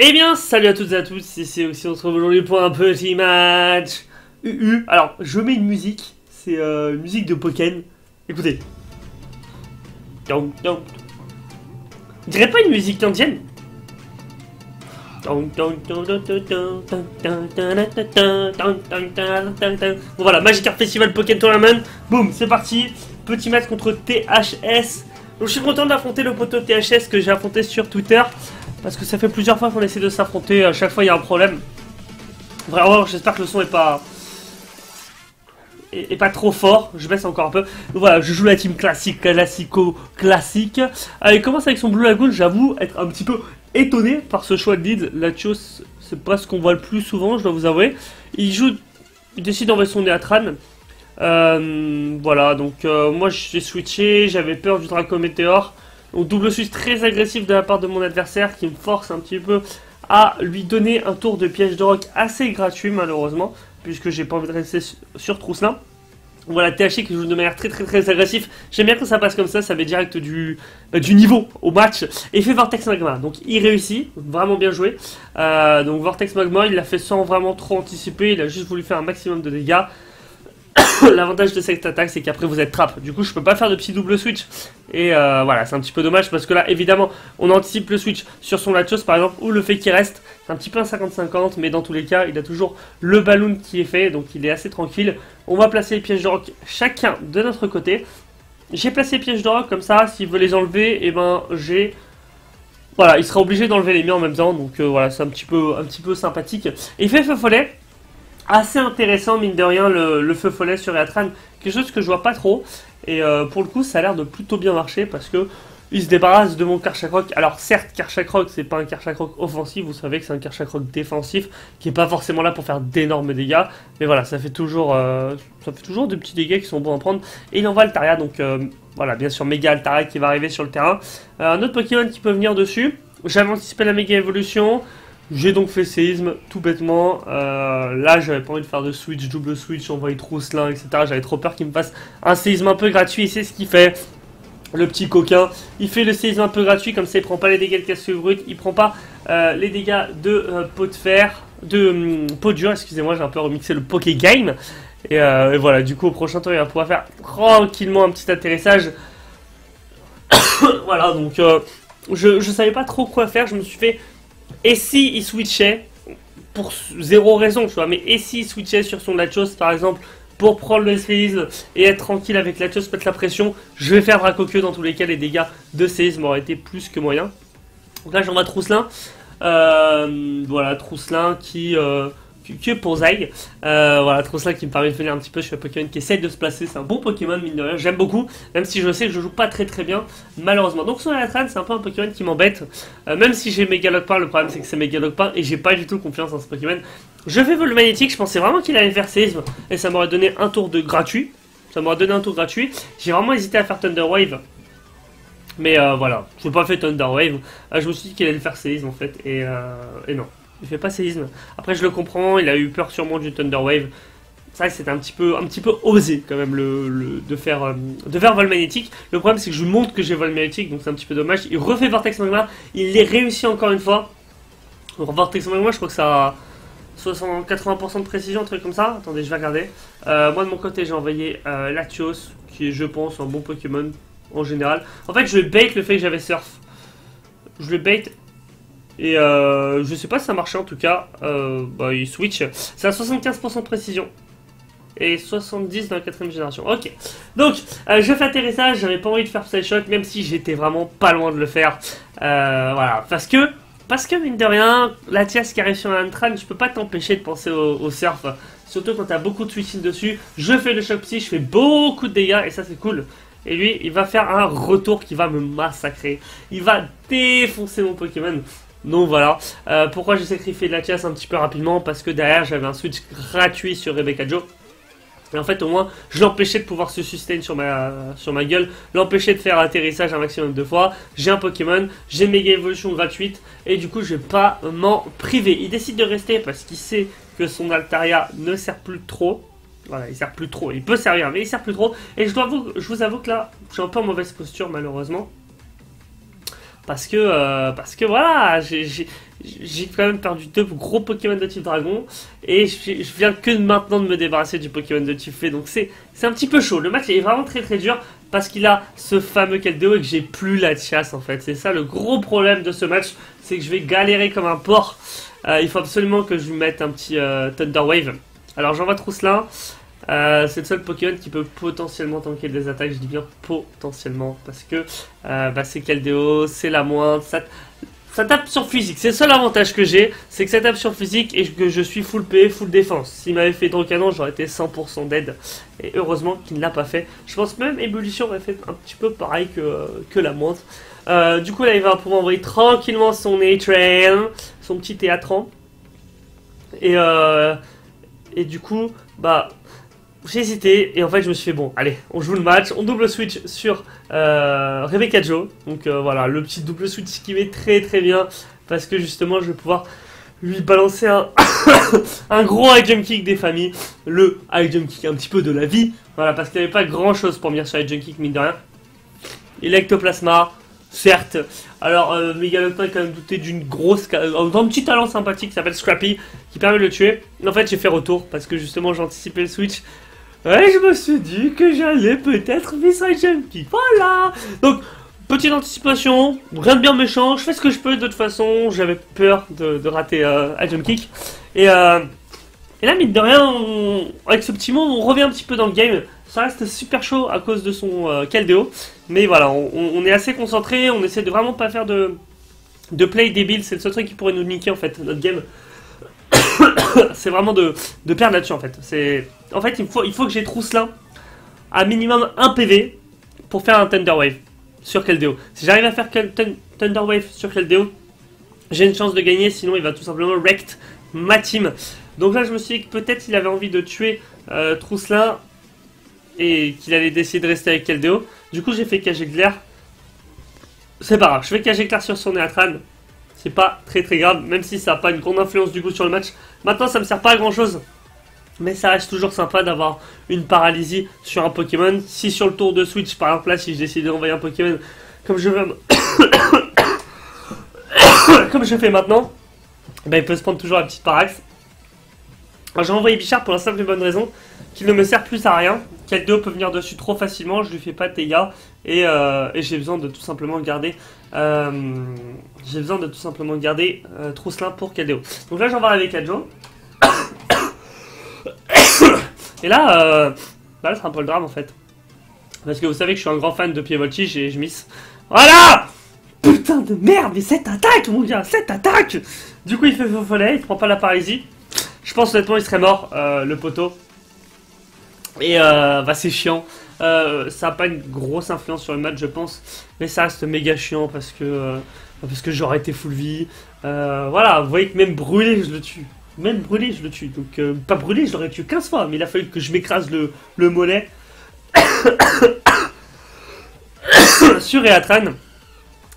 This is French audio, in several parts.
Eh bien, salut à toutes et à tous, ici aussi on se retrouve aujourd'hui pour un petit match UU. Alors, je mets une musique, c'est une musique de Pokken. Écoutez. On dirait pas une musique indienne. Bon voilà, Magikarp Festival Pokken Tournament. Boum, c'est parti. Petit match contre THS. Donc je suis content d'affronter le poteau THS que j'ai affronté sur Twitter. Parce que ça fait plusieurs fois qu'on essaie de s'affronter, à chaque fois il y a un problème. Vraiment, j'espère que le son est pas trop fort, je baisse encore un peu. Donc voilà, je joue la team classique, classique. Il commence avec son Blue Lagoon, j'avoue être un petit peu étonné par ce choix de lead. Latios, c'est pas ce qu'on voit le plus souvent, je dois vous avouer. Il décide d'envoyer son Néatran. Voilà, donc moi j'ai switché, j'avais peur du Draco Météor. Donc double switch très agressif de la part de mon adversaire qui me force un petit peu à lui donner un tour de piège de rock assez gratuit malheureusement, puisque j'ai pas envie de rester sur Trousselin. Voilà, THC qui joue de manière très agressive. J'aime bien quand ça passe comme ça met direct du niveau au match. Et il fait Vortex Magma, donc il réussit, vraiment bien joué. Donc Vortex Magma, il l'a fait sans vraiment trop anticiper, il a juste voulu faire un maximum de dégâts. L'avantage de cette attaque, c'est qu'après vous êtes trap. Du coup, je peux pas faire de petit double switch. Et voilà, c'est un petit peu dommage parce que là, évidemment, on anticipe le switch sur son Latios par exemple, ou le fait qu'il reste. C'est un petit peu un 50-50, mais dans tous les cas, il a toujours le balloon qui est fait, donc il est assez tranquille. On va placer les pièges de rock chacun de notre côté. J'ai placé les pièges de rock comme ça, s'il veut les enlever, et ben j'ai... Voilà, il sera obligé d'enlever les miens en même temps, donc voilà, c'est un petit peu sympathique. Et il fait feu follet. Assez intéressant mine de rien le feu follet sur Néatran, quelque chose que je vois pas trop et pour le coup ça a l'air de plutôt bien marcher parce que il se débarrasse de mon Karchakrok. Alors certes Karchakrok c'est pas un Karchakrok offensif, vous savez que c'est un Karchakrok défensif qui est pas forcément là pour faire d'énormes dégâts, mais voilà ça fait toujours des petits dégâts qui sont bons à prendre et il envoie Altaria donc voilà bien sûr méga Altaria qui va arriver sur le terrain. Un autre Pokémon qui peut venir dessus, j'avais anticipé la méga évolution. J'ai donc fait séisme, tout bêtement. Là, j'avais pas envie de faire de switch, double switch, envoyer Trousselin, etc. J'avais trop peur qu'il me fasse un séisme un peu gratuit. Et c'est ce qu'il fait, le petit coquin. Il fait le séisme un peu gratuit, comme ça il prend pas les dégâts de cassure brute, il prend pas les dégâts de pot de fer, pot de dur, excusez-moi, j'ai un peu remixé le Poké Game. Et voilà, du coup, au prochain tour, il va pouvoir faire tranquillement un petit atterrissage. Voilà, donc je savais pas trop quoi faire, je me suis fait... Et si il switchait, pour zéro raison, tu vois, mais et si il switchait sur son Latios par exemple, pour prendre le séisme et être tranquille avec Latios, mettre la pression, je vais faire Dracoqueux dans tous les cas, les dégâts de séisme auraient été plus que moyens. Donc là j'envoie Trousselin, voilà, Trousselin qui est pour Zai. Voilà, Trousselin qui me permet de venir un petit peu sur un Pokémon qui essaie de se placer. C'est un bon Pokémon, mine de rien. J'aime beaucoup, même si je sais que je joue pas très bien, malheureusement. Donc, son Néatran, c'est un peu un Pokémon qui m'embête. Même si j'ai Megalocpin, le problème c'est que c'est Megalocpin et j'ai pas du tout confiance en ce Pokémon. Je fais vol magnétique, je pensais vraiment qu'il allait faire séisme et ça m'aurait donné un tour de gratuit. J'ai vraiment hésité à faire Thunder Wave. Mais voilà, je n'ai pas fait Thunder Wave. Je me suis dit qu'il allait faire séisme en fait et non. Il fait pas séisme. Après je le comprends, il a eu peur sûrement du Thunder Wave. C'est vrai que c'était un petit peu osé quand même de faire vol magnétique. Le problème c'est que je lui montre que j'ai vol magnétique, donc c'est un petit peu dommage. Il refait Vortex Magma, il l'est réussi encore une fois. Donc Vortex Magma, je crois que ça a 80% de précision, un truc comme ça. Attendez, je vais regarder. Moi de mon côté j'ai envoyé Latios, qui est je pense un bon Pokémon en général. En fait je vais bait le fait que j'avais Surf. Je le bait. Et je sais pas si ça marchait en tout cas, il switch, c'est à 75% de précision et 70 dans la 4ème génération. Ok, donc je fais atterrissage, j'avais pas envie de faire Psy Shock même si j'étais vraiment pas loin de le faire, voilà, parce que mine de rien, la Latias qui arrive sur un Néatran, je peux pas t'empêcher de penser au surf, surtout quand t'as beaucoup de switching dessus. Je fais le choc psy, je fais beaucoup de dégâts et ça c'est cool. Et lui, il va faire un retour qui va me massacrer, il va défoncer mon Pokémon. Donc voilà, pourquoi j'ai sacrifié de la Latias un petit peu rapidement, parce que derrière j'avais un switch gratuit sur Rebecca Joe. Et en fait au moins je l'empêchais de pouvoir se sustain sur ma gueule, l'empêcher de faire atterrissage un maximum de fois. J'ai un Pokémon, j'ai méga évolution gratuite et du coup je vais pas m'en priver. Il décide de rester parce qu'il sait que son Altaria ne sert plus trop. Voilà, il sert plus trop. Il peut servir, mais il sert plus trop. Et je vous avoue que là, je suis un peu en mauvaise posture, malheureusement. Parce que voilà, j'ai quand même perdu 2 gros Pokémon de type dragon. Et je viens que maintenant de me débarrasser du Pokémon de type fée. Donc c'est un petit peu chaud. Le match est vraiment très très dur. Parce qu'il a ce fameux Keldeo et que j'ai plus la chasse en fait. C'est ça le gros problème de ce match. C'est que je vais galérer comme un porc. Il faut absolument que je lui mette un petit Thunder Wave. Alors j'envoie Trousselin. C'est le seul Pokémon qui peut potentiellement tanker des attaques. Je dis bien potentiellement. Parce que c'est Keldeo, c'est la moindre. Ça tape sur physique. C'est le seul avantage que j'ai. C'est que ça tape sur physique et que je suis full PV, full défense. S'il m'avait fait Hydrocanon, j'aurais été 100% dead. Et heureusement qu'il ne l'a pas fait. Je pense même Ébullition aurait fait un petit peu pareil que la moindre. Du coup là il va pouvoir envoyer tranquillement son A-Train, son petit Théâtran. Et du coup j'ai hésité et en fait je me suis fait bon allez on joue le match, on double switch sur Rebecca Joe. Donc voilà le petit double switch qui met très très bien parce que justement je vais pouvoir lui balancer un gros high jump kick des familles, le high jump kick un petit peu de la vie, voilà parce qu'il n'y avait pas grand chose pour venir sur high jump kick mine de rien. Electoplasma, certes, alors Megalocton est quand même doté d'un petit talent sympathique qui s'appelle Scrappy qui permet de le tuer. En fait j'ai fait retour parce que justement j'ai anticipé le switch. Ouais, je me suis dit que j'allais peut-être miss high jump kick, voilà. Donc petite anticipation, rien de bien méchant, je fais ce que je peux de toute façon, j'avais peur de rater high jump kick. Et là, mine de rien, avec ce petit mot, on revient un petit peu dans le game. Ça reste super chaud à cause de son Keldeo. Mais voilà, on est assez concentré, on essaie de vraiment pas faire de play débile. C'est le seul truc qui pourrait nous niquer en fait, notre game. C'est vraiment de perdre là-dessus en fait. En fait, il faut que j'ai Trousselin à minimum 1 PV pour faire un Thunder Wave sur Keldeo. Si j'arrive à faire Thunder Wave sur Keldeo, j'ai une chance de gagner, sinon il va tout simplement wrecked ma team. Donc là je me suis dit que peut-être il avait envie de tuer Trousselin et qu'il allait décider de rester avec Keldeo. Du coup j'ai fait cage éclair. C'est pas grave, je fais cage éclair sur son Néatran. C'est pas très très grave, même si ça n'a pas une grande influence du coup sur le match. Maintenant ça me sert pas à grand chose. Mais ça reste toujours sympa d'avoir une paralysie sur un Pokémon. Si sur le tour de Switch par exemple là, si je décide d'envoyer un Pokémon comme je veux comme je fais maintenant, il peut se prendre toujours la petite parax. J'ai envoyé Bichard pour la simple et bonne raison qu'il ne me sert plus à rien. Keldeo peut venir dessus trop facilement, je lui fais pas de dégâts et j'ai besoin de tout simplement garder Trousselin pour Keldeo. Donc là j'envoie avec Joe. Et là c'est un peu le drame en fait. Parce que vous savez que je suis un grand fan de pied voltige et je miss. Voilà. Putain de merde, mais cette attaque mon gars, cette attaque. Du coup il fait faux follet, il prend pas la paralysie. Je pense honnêtement il serait mort le poteau. Et c'est chiant. Ça n'a pas une grosse influence sur le match je pense. Mais ça reste méga chiant parce que j'aurais été full vie. Voilà, vous voyez que même brûlé je le tue. Même brûlé je le tue. Donc pas brûlé je l'aurais tué 15 fois. Mais il a fallu que je m'écrase le mollet. Sur Eatran.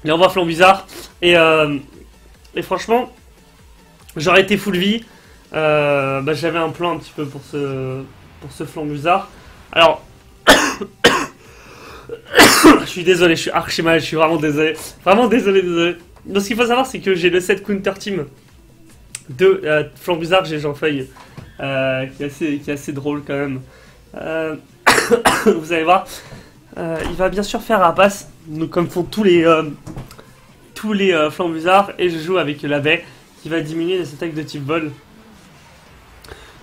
Il envoie flanc bizarre. Et franchement, j'aurais été full vie. J'avais un plan un petit peu pour ce flanc bizarre. Alors, je suis désolé, je suis archi mal, je suis vraiment désolé. Vraiment désolé. Donc, ce qu'il faut savoir, c'est que j'ai le set counter team de flanc bizarre, j'ai Jean-Feuille, qui est assez drôle quand même. Vous allez voir, il va bien sûr faire rapace, comme font tous les flancs bizarres, et je joue avec la baie qui va diminuer les attaques de type vol.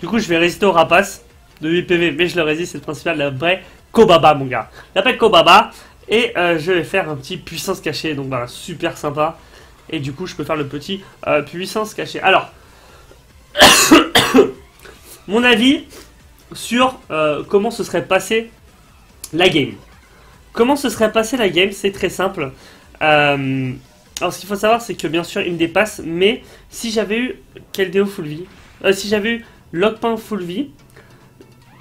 Du coup, je vais résister au rapace de 8 PV, mais je le résiste, c'est le principal, la vraie Kobaba, mon gars. J'appelle Kobaba, et je vais faire un petit puissance cachée, donc voilà, super sympa. Et du coup, je peux faire le petit puissance cachée. Alors, mon avis sur comment se serait passée la game. Comment se serait passée la game, c'est très simple. Alors, ce qu'il faut savoir, c'est que bien sûr, il me dépasse, mais si j'avais eu Keldeo full vie, si j'avais eu Lockpin full vie,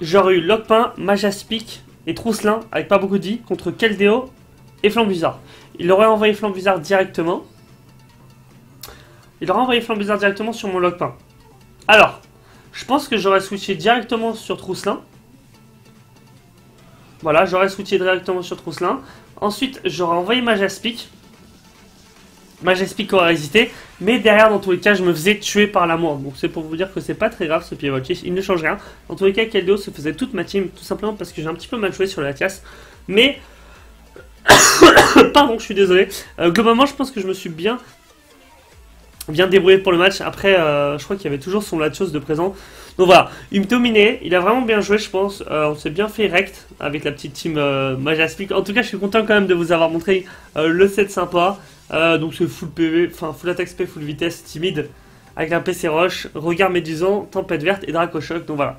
j'aurais eu Lockpin, Majaspic et Trousselin avec pas beaucoup de vie contre Keldeo et Flanc Bizarre. Il aurait envoyé Flanc Bizarre directement. Il aurait envoyé Flanc Bizarre directement sur mon Lockpin. Alors, Je pense que j'aurais switché directement sur Trousselin. Voilà, j'aurais switché directement sur Trousselin. Ensuite, j'aurais envoyé Majaspic. Majaspic aurait hésité. Mais derrière, dans tous les cas, je me faisais tuer par l'amour. Donc c'est pour vous dire que c'est pas très grave ce pied-voltige. Il ne change rien. Dans tous les cas, Keldeo se faisait toute ma team. Tout simplement parce que j'ai un petit peu mal joué sur la Latias. Mais... Pardon, je suis désolé. Globalement, je pense que je me suis bien débrouillé pour le match. Après, je crois qu'il y avait toujours son Latios de présent. Donc voilà, il me dominait. Il a vraiment bien joué, je pense. On s'est bien fait rect avec la petite team Majaspic. En tout cas, je suis content quand même de vous avoir montré le set sympa. Donc c'est full PV, enfin full attaque spé, full vitesse, timide. Avec un PC Roche, regard médusant, tempête verte et Dracochoc. Donc voilà.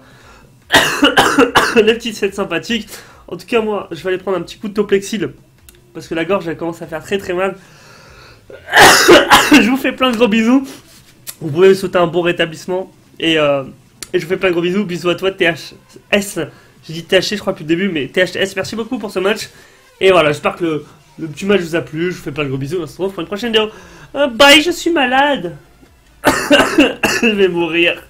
Le petit set sympathique. En tout cas, moi, je vais aller prendre un petit coup de Toplexil. Parce que la gorge, elle commence à faire très très mal. Je vous fais plein de gros bisous. Vous pouvez me souhaiter un bon rétablissement. Et je vous fais plein de gros bisous. Bisous à toi, THS. J'ai dit THC, je crois, depuis le début, mais THS, merci beaucoup pour ce match. Et voilà, j'espère que le petit match vous a plu. Je vous fais plein de gros bisous. On se retrouve pour une prochaine vidéo. Bye, je suis malade. Je vais mourir.